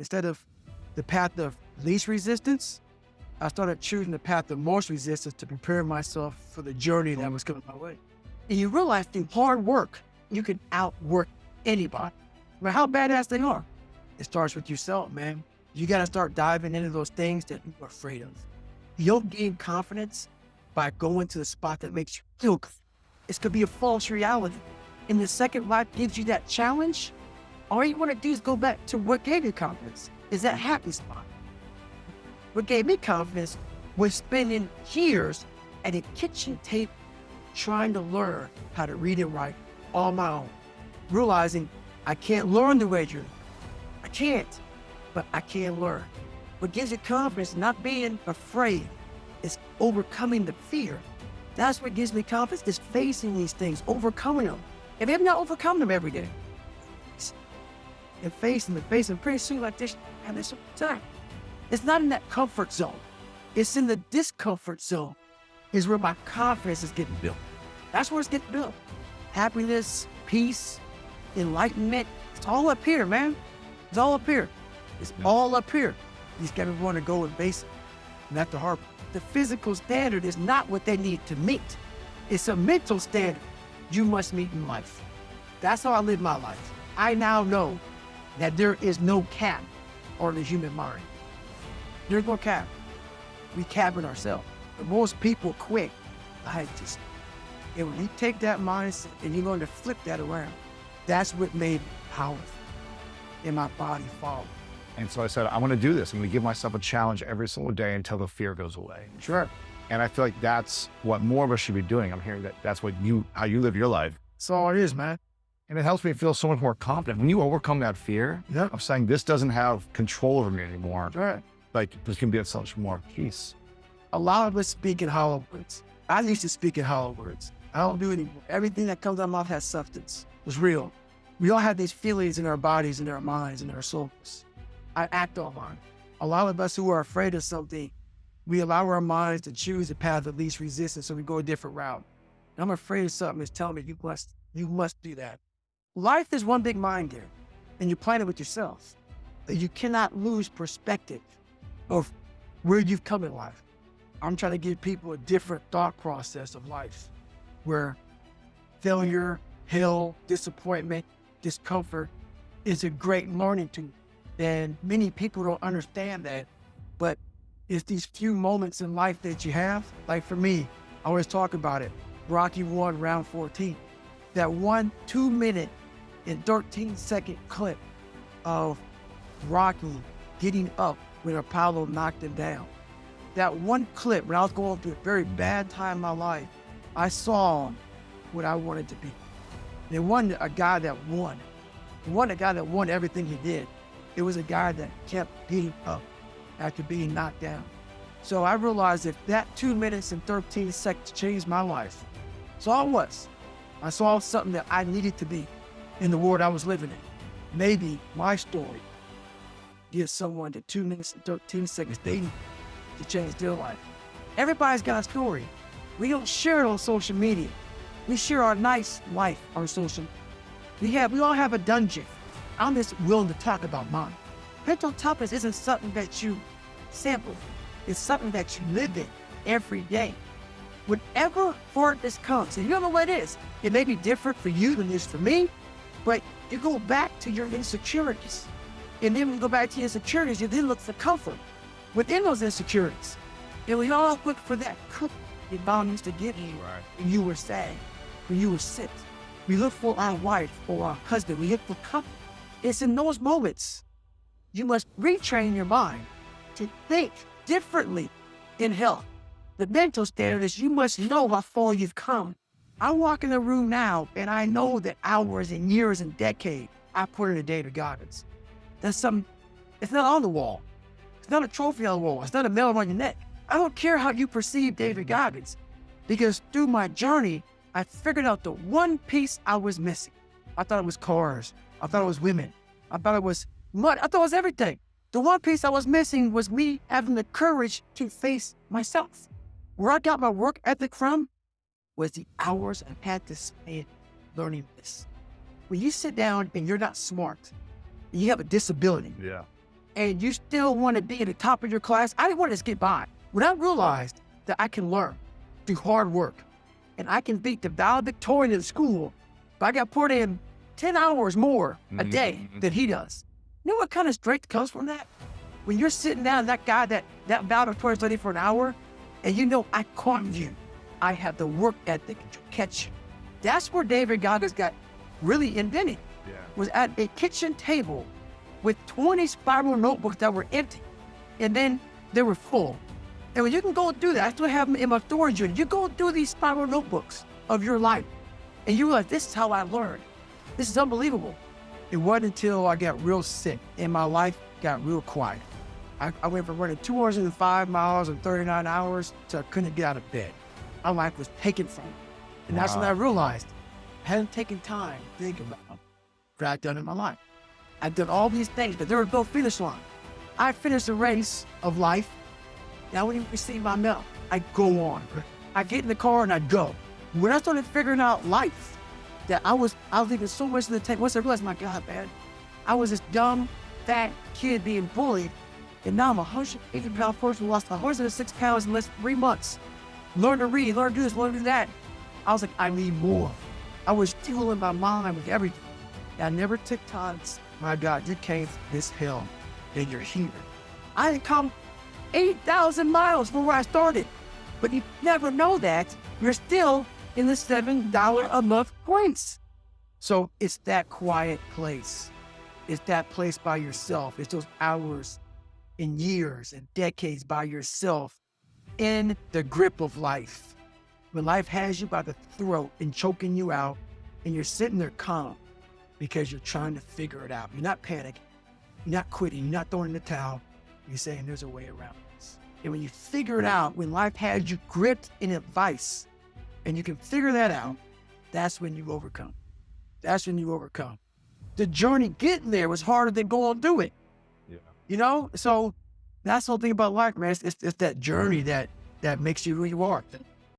Instead of the path of least resistance, I started choosing the path of most resistance to prepare myself for the journey that was coming my way. And you realize through hard work, you can outwork anybody, no matter how badass they are. It starts with yourself, man. You got to start diving into those things that you're afraid of. You'll gain confidence by going to the spot that makes you feel good. It could be a false reality. And the second life gives you that challenge, all you want to do is go back to what gave you confidence, is that happy spot. What gave me confidence was spending years at a kitchen table trying to learn how to read and write on my own, realizing I can't learn the way you're. I can't, but I can learn. What gives you confidence, not being afraid, is overcoming the fear. That's what gives me confidence, is facing these things, overcoming them. And maybe not overcome them every day. And facing them, pretty soon like this, and this time. It's not in that comfort zone. It's in the discomfort zone is where my confidence is getting built. That's where it's getting built. Happiness, peace, enlightenment, it's all up here, man. It's all up here. It's all up here. You just gotta want to go and base it. And that's the hard part. The physical standard is not what they need to meet. It's a mental standard you must meet in life. That's how I live my life. I now know that there is no cap on the human mind. There's no cap. We cap it ourselves. But most people quit. And when you take that mindset and you're going to flip that around, that's what made me powerful in my body fall. And so I said, I'm going to do this. I'm going to give myself a challenge every single day until the fear goes away. Sure. And I feel like that's what more of us should be doing. I'm hearing that that's what how you live your life. That's all it is, man. And it helps me feel so much more confident. When you overcome that fear of saying, this doesn't have control over me anymore. Right. Like, there's going to be so much more peace. A lot of us speak in hollow words. I used to speak in hollow words. I don't do it anymore. Everything that comes out of my mouth has substance. It's real. We all have these feelings in our bodies, in our minds, in our souls. I act on mine. A lot of us who are afraid of something, we allow our minds to choose the path of least resistance, so we go a different route. And I'm afraid of something that's telling me you must do that. Life is one big mind game, and you plan it with yourself. You cannot lose perspective of where you've come in life. I'm trying to give people a different thought process of life, where failure, hell, disappointment, discomfort is a great learning tool. And many people don't understand that, but it's these few moments in life that you have. Like for me, I always talk about it. Rocky 1, round 14. That 2 minute and 13-second clip of Rocky getting up when Apollo knocked him down. That one clip, when I was going through a very bad time in my life, I saw what I wanted to be. It wasn't a guy that won. It wasn't a guy that won everything he did. It was a guy that kept getting up after being knocked down. So I realized that 2 minutes and 13 seconds changed my life. So I saw something that I needed to be in the world I was living in. Maybe my story gives someone the 2 minutes and 13 seconds they need to change their life. Everybody's got a story. We don't share it on social media. We share our nice life on social. We all have a dungeon. I'm just willing to talk about mine. Mental toughness isn't something that you sample. It's something that you live in every day. Whatever part this comes, and you know what it is. It may be different for you than it is for me, but you go back to your insecurities. And then when you go back to your insecurities, you then look for comfort within those insecurities. And we all look for that comfort your mom used to give you when you were sad, when you were sick. We look for our wife or our husband. We look for comfort. It's in those moments you must retrain your mind to think differently in health. The mental standard is you must know how far you've come. I walk in the room now and I know that hours and years and decades I put into David Goggins. That's something, it's not on the wall. It's not a trophy on the wall. It's not a medal on your neck. I don't care how you perceive David Goggins, because through my journey, I figured out the one piece I was missing. I thought it was cars. I thought it was women. I thought it was money. I thought it was everything. The one piece I was missing was me having the courage to face myself. Where I got my work ethic from was the hours I had to spend learning this. When you sit down and you're not smart, and you have a disability, and you still want to be at the top of your class, I didn't want to just get by. When I realized that I can learn through hard work and I can beat the valedictorian in school, but I got put in 10 hours more a day than he does. You know what kind of strength comes from that? When you're sitting down, that guy that valedictorian studied for an hour, and you know, I caught you. I have the work ethic to catch you. That's where David Goggins got really invented. Was at a kitchen table with 20 spiral notebooks that were empty, and then they were full. And when you can go do that, I still have them in my storage unit. You go through these spiral notebooks of your life, and you realize, this is how I learned. This is unbelievable. It wasn't until I got real sick and my life got real quiet. I went from running 205 miles in 39 hours to I couldn't get out of bed. My life was taken from me. And that's when I realized I hadn't taken time to think about what I'd done in my life. I've done all these things, but there was no finish line. I finished the race of life. Now, when you receive my medal, I go on. I get in the car and I go. When I started figuring out life, that I was leaving so much in the tank. Once I realized, my God, man, I was this dumb, fat kid being bullied, and now I'm a 180-pound person who lost 106 pounds in less than 3 months. Learn to read, learn to do this, learn to do that. I was like, I need more. I was fueling my mind with everything. I never took time. My God, you came from this hell, and you're here. I had come 8,000 miles from where I started, but you never know that. You're still in the $7 a month points. So it's that quiet place. It's that place by yourself. It's those hours and years and decades by yourself in the grip of life. When life has you by the throat and choking you out, and you're sitting there calm because you're trying to figure it out. You're not panicking. You're not quitting. You're not throwing in the towel. You're saying there's a way around this. And when you figure it out, when life has you gripped in a vice, and you can figure that out, that's when you overcome. That's when you overcome. The journey getting there was harder than going through it. Yeah. You know? So that's the whole thing about life, man. It's that journey that makes you who you are.